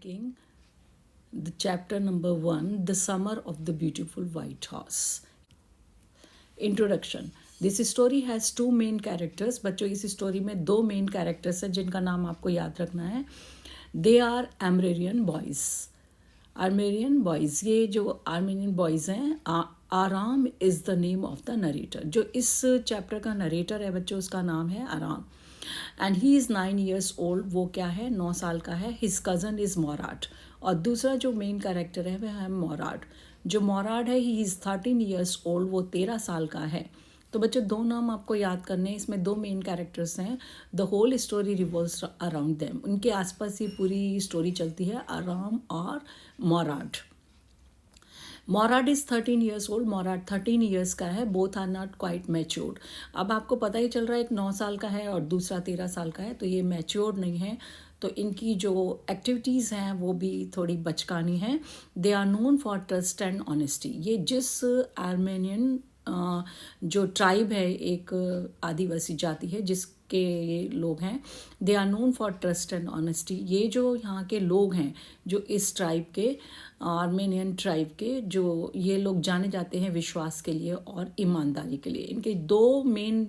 taking the chapter number 1, The Summer of the Beautiful White Horse. Introduction. This story has two main characters. बच्चों इस story में दो main characters हैं जिनका नाम आपको याद रखना है. They are Armenian boys. Armenian boys, ये जो आर्मेनियन बॉयज़ हैं, Aram is the name of the narrator. जो इस चैप्टर का नरेटर है बच्चों, उसका नाम है आराम. And he is 9 years old. वो क्या है, 9 साल का है. His cousin is Mourad. और दूसरा जो मेन कैरेक्टर है वह है मोराट. जो मोराट है ही इज़ 13 years old. वो 13 साल का है. तो बच्चों दो नाम आपको याद करने हैं. इसमें दो मेन कैरेक्टर्स हैं. The whole story revolves around them. उनके आसपास ही पूरी स्टोरी चलती है, आराम और Mourad. Mourad is 13 years old. Mourad 13 years का है. Both are not quite matured. अब आपको पता ही चल रहा है, एक 9 साल का है और दूसरा 13 साल का है, तो ये मैच्योर्ड नहीं है. तो इनकी जो एक्टिविटीज़ हैं वो भी थोड़ी बचकानी हैं. They are known for trust and honesty. ये जिस आर्मेनियन जो ट्राइब है, एक आदिवासी जाति है जिसके ये लोग हैं, they are known for trust and honesty. ये जो यहाँ के लोग हैं, जो इस ट्राइब के, आर्मेनियन ट्राइब के, जो ये लोग जाने जाते हैं विश्वास के लिए और ईमानदारी के लिए. इनके दो मेन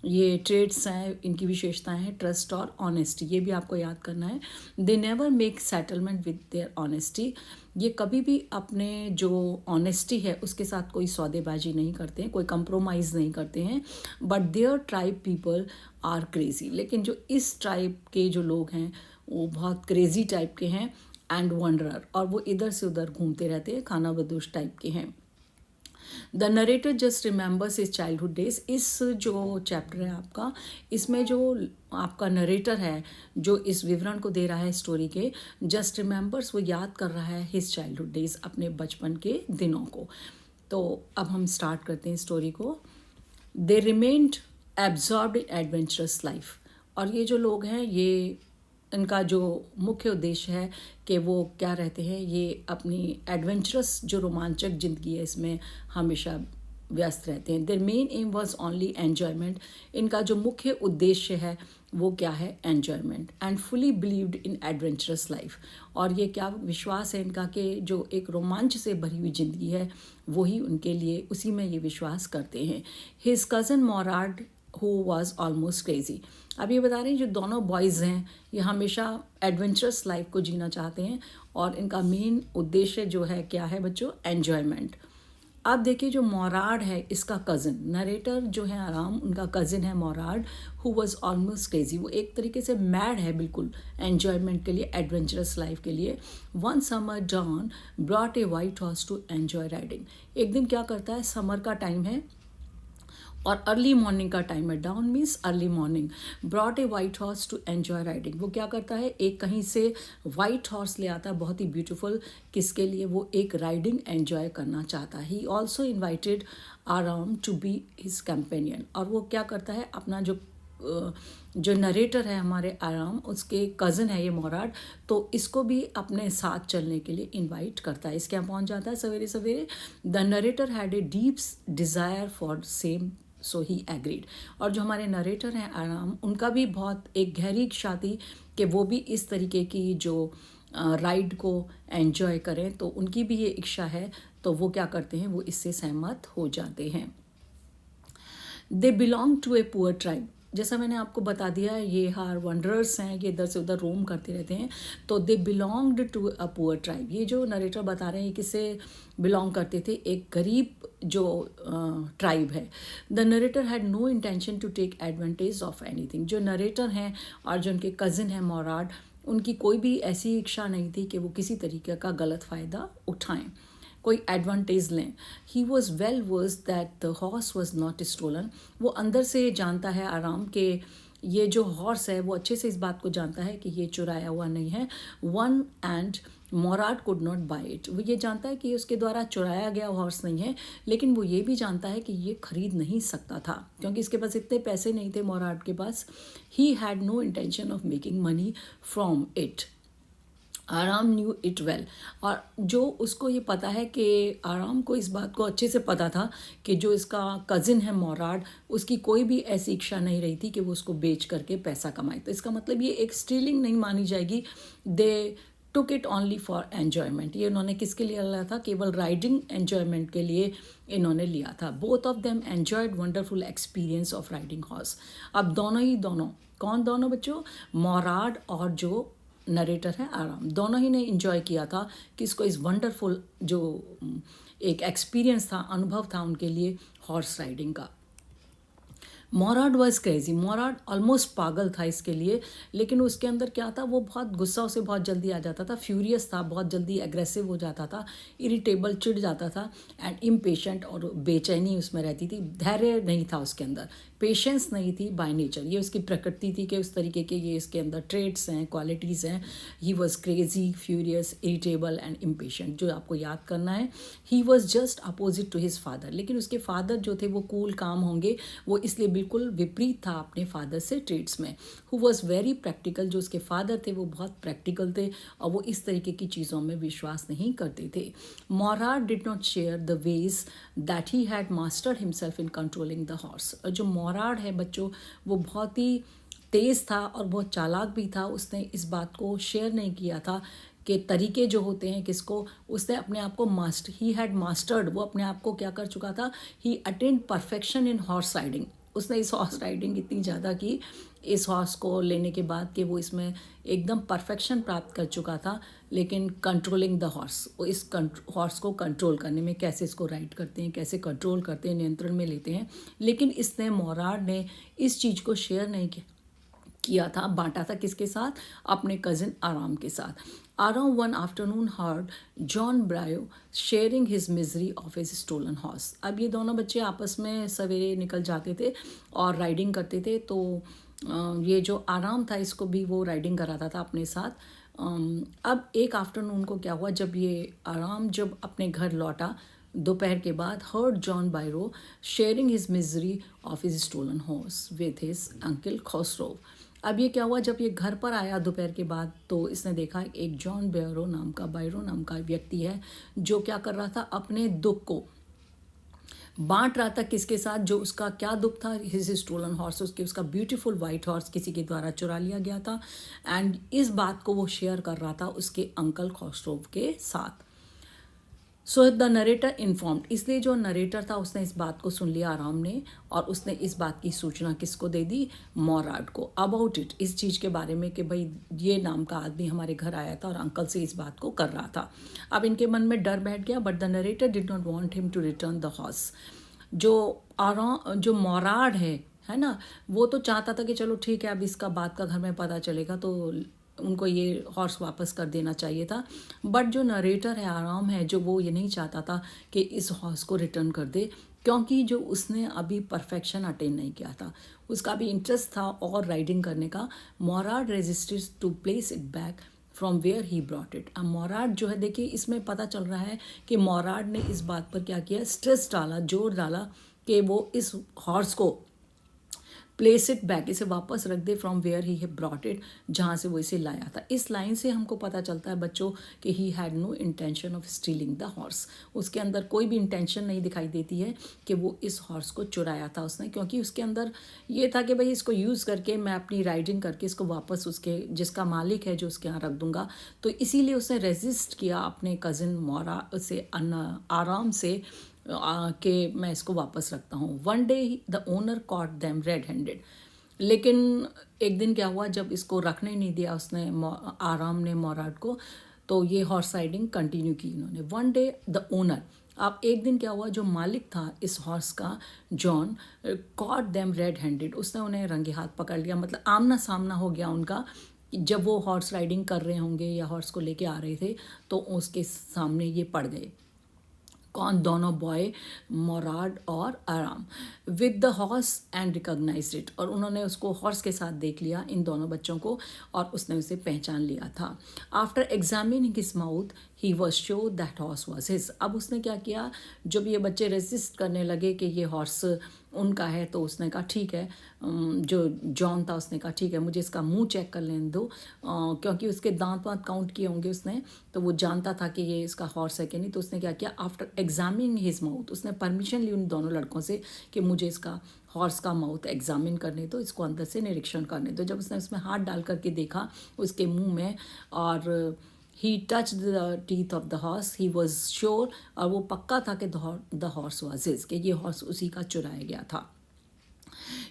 ये ट्रेड्स हैं, इनकी विशेषताएं हैं, ट्रस्ट और ऑनेस्टी. ये भी आपको याद करना है. They never make settlement with their honesty. ये कभी भी अपने जो ऑनेस्टी है उसके साथ कोई सौदेबाजी नहीं करते हैं, कोई कंप्रोमाइज़ नहीं करते हैं. But their tribe people are crazy. लेकिन जो इस ट्राइब के जो लोग हैं वो बहुत क्रेजी टाइप के हैं. एंड वंडरर, और वो इधर से उधर घूमते रहते हैं, खाना बदोश टाइप के हैं. The narrator just remembers his childhood days. इस जो चैप्टर है आपका, इसमें जो आपका नरेटर है जो इस विवरण को दे रहा है स्टोरी के, जस्ट रिमेंबर्स, वो याद कर रहा है हिज चाइल्डहुड डेज, अपने बचपन के दिनों को. तो अब हम स्टार्ट करते हैं स्टोरी को. They remained absorbed in adventurous life. और ये जो लोग हैं, ये इनका जो मुख्य उद्देश्य है कि वो क्या रहते हैं, ये अपनी एडवेंचरस जो रोमांचक ज़िंदगी है इसमें हमेशा व्यस्त रहते हैं. Their main aim was only enjoyment. इनका जो मुख्य उद्देश्य है वो क्या है, enjoyment. And fully believed in adventurous life. और ये क्या विश्वास है इनका कि जो एक रोमांच से भरी हुई ज़िंदगी है वही उनके लिए, उसी में ये विश्वास करते हैं. His cousin Mourad who was almost crazy. अब ये बता रहे हैं जो दोनों बॉयज़ हैं ये हमेशा एडवेंचरस लाइफ को जीना चाहते हैं और इनका मेन उद्देश्य जो है क्या है बच्चों, एन्जॉयमेंट. अब देखिए जो मोराट है इसका कज़न, नरेटर जो है आराम, उनका कज़न है मोराट, हु वाज ऑलमोस्ट क्रेजी. वो एक तरीके से मैड है बिल्कुल एन्जॉयमेंट के लिए, एडवेंचरस लाइफ के लिए. One summer dawn brought a white horse to enjoy riding. एक दिन क्या करता है, समर का टाइम है और अर्ली मॉर्निंग का टाइम है. Dawn means early morning. Brought a white horse to enjoy riding. वो क्या करता है, एक कहीं से वाइट हॉर्स ले आता है, बहुत ही ब्यूटीफुल. किसके लिए, वो एक राइडिंग एन्जॉय करना चाहता है. ही ऑल्सो इन्वाइटेड आराम टू बी हिज कंपेनियन. और वो क्या करता है, अपना जो नरेटर है हमारे आराम, उसके कज़न है ये मोराट, तो इसको भी अपने साथ चलने के लिए इनवाइट करता है. इसके यहाँ पहुँच जाता है सवेरे सवेरे. The narrator had a deep desire for same, so he agreed. और जो हमारे नरेटर हैं आराम, उनका भी बहुत एक गहरी इच्छा थी कि वो भी इस तरीके की जो राइड को एंजॉय करें, तो उनकी भी ये इच्छा है, तो वो क्या करते हैं, वो इससे सहमत हो जाते हैं. They belong to a poor tribe. जैसा मैंने आपको बता दिया है, ये हार वंडरर्स हैं, ये इधर से उधर रोम करते रहते हैं. तो they belonged to a poor tribe. ये जो नरेटर बता रहे हैं किससे बिलोंग करते थे, एक गरीब जो ट्राइब है. The narrator had no intention to take advantage of anything. जो नरेटर हैं और जो उनके कज़न हैं मोराट, उनकी कोई भी ऐसी इच्छा नहीं थी कि वो किसी तरीके का गलत फ़ायदा उठाएं, कोई एडवांटेज लें. He was well versed that the horse was not stolen. वो अंदर से जानता है आराम कि ये जो हॉर्स है वो अच्छे से इस बात को जानता है कि ये चुराया हुआ नहीं है. One and Mourad could not buy it. वो ये जानता है कि उसके द्वारा चुराया गया हॉर्स नहीं है, लेकिन वो ये भी जानता है कि ये खरीद नहीं सकता था क्योंकि इसके पास इतने पैसे नहीं थे मोराट के पास. He had no intention of making money from it. Aram knew it well. और जो उसको ये पता है कि आराम को इस बात को अच्छे से पता था कि जो इसका कज़िन है मोराट, उसकी कोई भी ऐसी इच्छा नहीं रही थी कि वो उसको बेच करके पैसा कमाए. तो इसका मतलब ये एक स्टीलिंग नहीं मानी जाएगी. They took it only for enjoyment. ये उन्होंने किसके लिए लिया था? केवल राइडिंग एन्जॉयमेंट के लिए इन्होंने लिया था। Both of them enjoyed wonderful experience of riding horse. अब दोनों कौन दोनों बच्चों? मोराड और जो नरेटर है आराम, दोनों ही ने इन्जॉय किया था कि इसको इस वंडरफुल जो एक एक्सपीरियंस था, अनुभव था उनके लिए हॉर्स राइडिंग का। मोराड वॉज क्रेजी, मोराड ऑलमोस्ट पागल था इसके लिए, लेकिन उसके अंदर क्या था, वो बहुत गुस्सा से बहुत जल्दी आ जाता था, फ्यूरियस था, बहुत जल्दी एग्रेसिव हो जाता था, इरिटेबल, चिढ़ जाता था, एंड इम्पेशेंट, और बेचैनी उसमें रहती थी, धैर्य नहीं था उसके अंदर, पेशेंस नहीं थी बाय नेचर। ये उसकी प्रकृति थी कि उस तरीके के ये इसके अंदर ट्रेड्स हैं, क्वालिटीज़ हैं। He was crazy, furious, irritable and impatient. जो आपको याद करना है, he was just opposite to his father. लेकिन उसके फादर जो थे वो कूल काम होंगे, वो इसलिए बिल्कुल विपरीत था अपने फादर से ट्रेड्स में। हु वॉज वेरी प्रैक्टिकल, जो उसके फादर थे वो बहुत प्रैक्टिकल थे और वो इस तरीके की चीज़ों में विश्वास नहीं करते थे। Mourad did not share the way that he had mastered himself in controlling the horse. जो मोराड है बच्चों, वो बहुत ही तेज़ था और बहुत चालाक भी था। उसने इस बात को शेयर नहीं किया था कि तरीके जो होते हैं किसको, उसने अपने आप को ही हैड मास्टर्ड, वो अपने आप को क्या कर चुका था, he attained perfection in horse riding. उसने इस हॉर्स राइडिंग इतनी ज़्यादा की इस हॉर्स को लेने के बाद कि वो इसमें एकदम परफेक्शन प्राप्त कर चुका था। लेकिन कंट्रोलिंग द हॉर्स, वो इस हॉर्स को कंट्रोल करने में, कैसे इसको राइड करते हैं, कैसे कंट्रोल करते हैं, नियंत्रण में लेते हैं, लेकिन इसने मोराड ने इस चीज़ को शेयर नहीं किया था, बांटा था किसके साथ? अपने कजिन आराम के साथ। Aram one afternoon heard John Byro sharing his misery of his stolen horse. अब ये दोनों बच्चे आपस में सवेरे निकल जाते थे और राइडिंग करते थे, तो ये जो आराम था इसको भी वो राइडिंग कराता था अपने साथ। अब एक आफ्टरनून को क्या हुआ, जब ये आराम जब अपने घर लौटा दोपहर के बाद, heard John Byro sharing his misery of his stolen horse with his uncle Khosrove. अब ये क्या हुआ, जब ये घर पर आया दोपहर के बाद, तो इसने देखा एक जॉन बायरो नाम का व्यक्ति है जो क्या कर रहा था, अपने दुख को बांट रहा था किसके साथ? जो उसका क्या दुख था, हिज स्टोलन हॉर्स, उसका ब्यूटीफुल वाइट हॉर्स किसी के द्वारा चुरा लिया गया था, एंड इस बात को वो शेयर कर रहा था उसके अंकल खसरोव के साथ। सो द नरेटर इन्फॉर्म्ड, इसलिए जो नरेटर था उसने इस बात को सुन लिया आराम ने, और उसने इस बात की सूचना किसको दे दी? मोराड को, अबाउट इट, इस चीज़ के बारे में कि भाई ये नाम का आदमी हमारे घर आया था और अंकल से इस बात को कर रहा था। अब इनके मन में डर बैठ गया, but the narrator did not want him to return the horse. जो मोराड है ना, वो तो चाहता था कि चलो ठीक है, अब इसका बात का घर में पता चलेगा तो उनको ये हॉर्स वापस कर देना चाहिए था। बट जो नरेटर है आराम है, जो वो ये नहीं चाहता था कि इस हॉर्स को रिटर्न कर दे, क्योंकि जो उसने अभी परफेक्शन अटेन नहीं किया था, उसका भी इंटरेस्ट था और राइडिंग करने का। Mourad resisted to place it back from where he brought it. अब मोराड जो है, देखिए इसमें पता चल रहा है कि मोराड ने इस बात पर क्या किया, स्ट्रेस डाला, जोर डाला कि वो इस हॉर्स को प्लेस इट बैक, इसे वापस रख दे, from where he have brought it, जहाँ से वो इसे लाया था। इस लाइन से हमको पता चलता है बच्चों कि he had no intention of stealing the horse. उसके अंदर कोई भी इंटेंशन नहीं दिखाई देती है कि वो इस हॉर्स को चुराया था उसने, क्योंकि उसके अंदर ये था कि भाई इसको यूज़ करके मैं अपनी राइडिंग करके इसको वापस उसके जिसका मालिक है जो उसके यहाँ रख दूंगा। तो इसीलिए उसने रेजिस्ट किया अपने कज़िन मोरा से आराम से कि मैं इसको वापस रखता हूँ। One day the owner caught them red handed. लेकिन एक दिन क्या हुआ, जब इसको रखने नहीं दिया उसने आराम ने मोराड को, तो ये हॉर्स राइडिंग कंटिन्यू की इन्होंने। वन डे द ओनर, अब एक दिन क्या हुआ, जो मालिक था इस हॉर्स का John, caught them red handed, उसने उन्हें रंगे हाथ पकड़ लिया, मतलब आमना सामना हो गया उनका। जब वो हॉर्स राइडिंग कर रहे होंगे या हॉर्स को लेके आ रहे थे तो उसके सामने ये पड़ गए। कौन? दोनों बॉय, मोराड और Aram, with the horse and recognised it, और उन्होंने उसको हॉर्स के साथ देख लिया इन दोनों बच्चों को, और उसने उसे पहचान लिया था। After examining his mouth he was sure that horse was his. अब उसने क्या किया, जब ये बच्चे रेजिस्ट करने लगे कि ये हॉर्स उनका है, तो उसने कहा ठीक है, जो जॉन था उसने कहा ठीक है, मुझे इसका मुंह चेक कर लेने दो, क्योंकि उसके दांत वांत काउंट किए होंगे उसने, तो वो जानता था कि ये इसका हॉर्स है कि नहीं। तो उसने क्या किया, आफ्टर एग्जामिनिंग हिज माउथ, उसने परमिशन ली उन दोनों लड़कों से कि मुझे इसका हॉर्स का माउथ एग्जामिन करने दो, इसको अंदर से निरीक्षण करने दो। जब उसने उसमें हाथ डाल करके देखा उसके मुंह में, और he touch the teeth of the horse, he was sure, और वो पक्का था कि द हॉर्स वॉज हिज, कि ये हॉर्स उसी का चुराया गया था.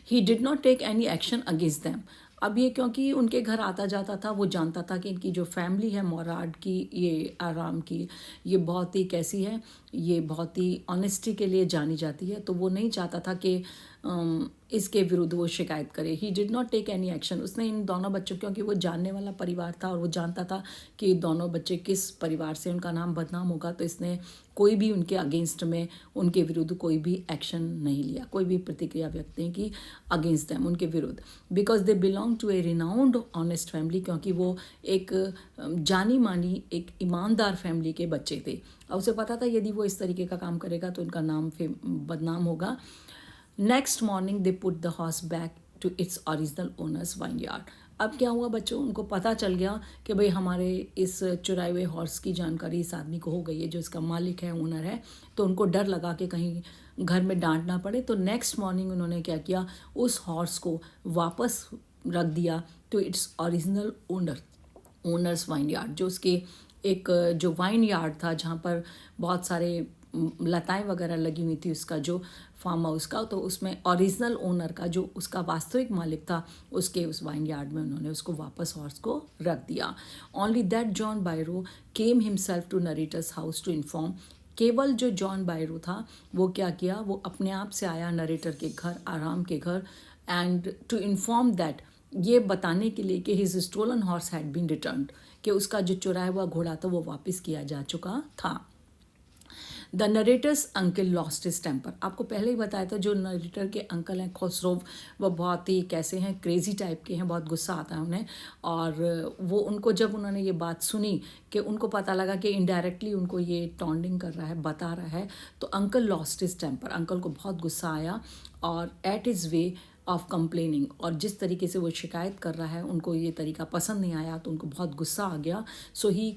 He did not take any action against them. अब ये क्योंकि उनके घर आता जाता था, वो जानता था कि इनकी जो फैमिली है मोराड की, ये आराम की, ये बहुत ही कैसी है, ये बहुत ही ऑनेस्टी के लिए जानी जाती है, तो वो नहीं चाहता था कि इसके विरुद्ध वो शिकायत करे. He did not take any action. उसने इन दोनों बच्चों, क्योंकि वो जानने वाला परिवार था और वो जानता था कि दोनों बच्चे किस परिवार से, उनका नाम बदनाम होगा, तो इसने कोई भी उनके अगेंस्ट में, उनके विरुद्ध कोई भी एक्शन नहीं लिया, कोई भी प्रतिक्रिया व्यक्त नहीं की अगेंस्ट दैम, उनके विरुद्ध. Because they belong to a renowned honest family, क्योंकि वो एक जानी मानी, एक ईमानदार फैमिली के बच्चे थे, और उसे पता था यदि वो इस तरीके का काम करेगा तो उनका नाम बदनाम होगा. Next morning they put the horse back to its original owners vineyard. अब क्या हुआ बच्चों, उनको पता चल गया कि भाई हमारे इस चुराए हुए हॉर्स की जानकारी इस आदमी को हो गई है, जो इसका मालिक है, ओनर है. तो उनको डर लगा कि कहीं घर में डांट ना पड़े, तो नेक्स्ट मॉर्निंग उन्होंने क्या किया, उस हॉर्स को वापस रख दिया to its original owners vineyard, जो उसके एक जो वाइन यार्ड था जहाँ पर बहुत सारे लताएं वगैरह लगी हुई थी, उसका जो फार्म हाउस का, तो उसमें ओरिजिनल ओनर का, जो उसका वास्तविक मालिक था, उसके उस वाइन यार्ड में उन्होंने उसको वापस हॉर्स को रख दिया. Only that John Byro came himself to narrator's house to inform. केवल जो जॉन बायरो था वो क्या किया, वो अपने आप से आया नरेटर के घर, आराम के घर, एंड टू इन्फॉर्म दैट, ये बताने के लिए कि his stolen horse had been returned, कि उसका जो चुराया हुआ घोड़ा था वो वापस किया जा चुका था. The narrator's uncle lost his temper. आपको पहले ही बताया था, जो नरेटर के अंकल हैं खुसरो, वो बहुत ही कैसे हैं, क्रेजी टाइप के हैं, बहुत गुस्सा आता है उन्हें. और वो उनको, जब उन्होंने ये बात सुनी कि उनको पता लगा कि इनडायरेक्टली उनको ये टॉन्डिंग कर रहा है, बता रहा है, तो uncle lost his temper. Uncle को बहुत गुस्सा आया, और at his way of complaining, और जिस तरीके से वो शिकायत कर रहा है, उनको ये तरीका पसंद नहीं आया, तो उनको बहुत गुस्सा आ गया. सो ही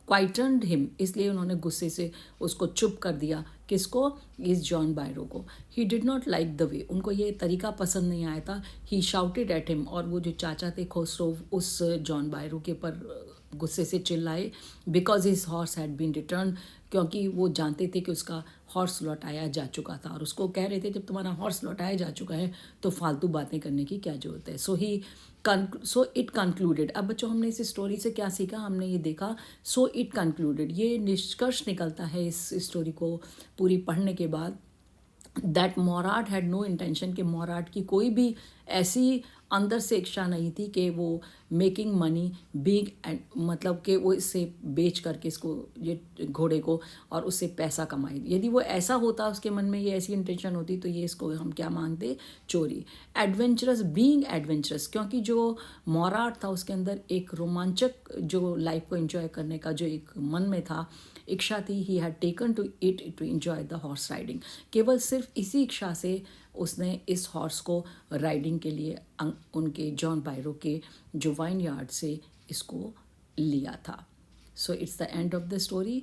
क्वाइटनड हिम, इसलिए उन्होंने गुस्से से उसको चुप कर दिया. किसको? इस जॉन बायरो को. ही did not like the way, उनको ये तरीका पसंद नहीं आया था. ही शाउटेड एट हिम, और वो जो चाचा थे खुसरो, उस जॉन बायरो के ऊपर गुस्से से चिल्लाए. Because his horse had been return, क्योंकि वो जानते थे कि उसका हॉर्स लौटाया जा चुका था, और उसको कह रहे थे जब तुम्हारा हॉर्स लौटाया जा चुका है तो फालतू बातें करने की क्या जरूरत है. So it concluded. अब बच्चों, हमने इस स्टोरी से क्या सीखा, हमने ये देखा, सो इट कंक्लूडेड, ये निष्कर्ष निकलता है इस स्टोरी को पूरी पढ़ने के बाद, दैट मोराड हैड नो इंटेंशन, कि मोराड की कोई भी ऐसी अंदर से इच्छा नहीं थी कि वो मेकिंग मनी बीइंग, मतलब कि वो इससे बेच करके इसको, ये घोड़े को, और उससे पैसा कमाए. यदि वो ऐसा होता, उसके मन में ये ऐसी इंटेंशन होती, तो ये इसको हम क्या मानते, चोरी. एडवेंचरस, बीइंग एडवेंचरस, क्योंकि जो मोराड था उसके अंदर एक रोमांचक जो लाइफ को एंजॉय करने का जो एक मन में था, इच्छा थी. He had taken to it to enjoy the horse riding. केवल सिर्फ इसी इच्छा से उसने इस हॉर्स को राइडिंग के लिए उनके जॉन बायरो के जो वाइन यार्ड से इसको लिया था. So it's the end of the story.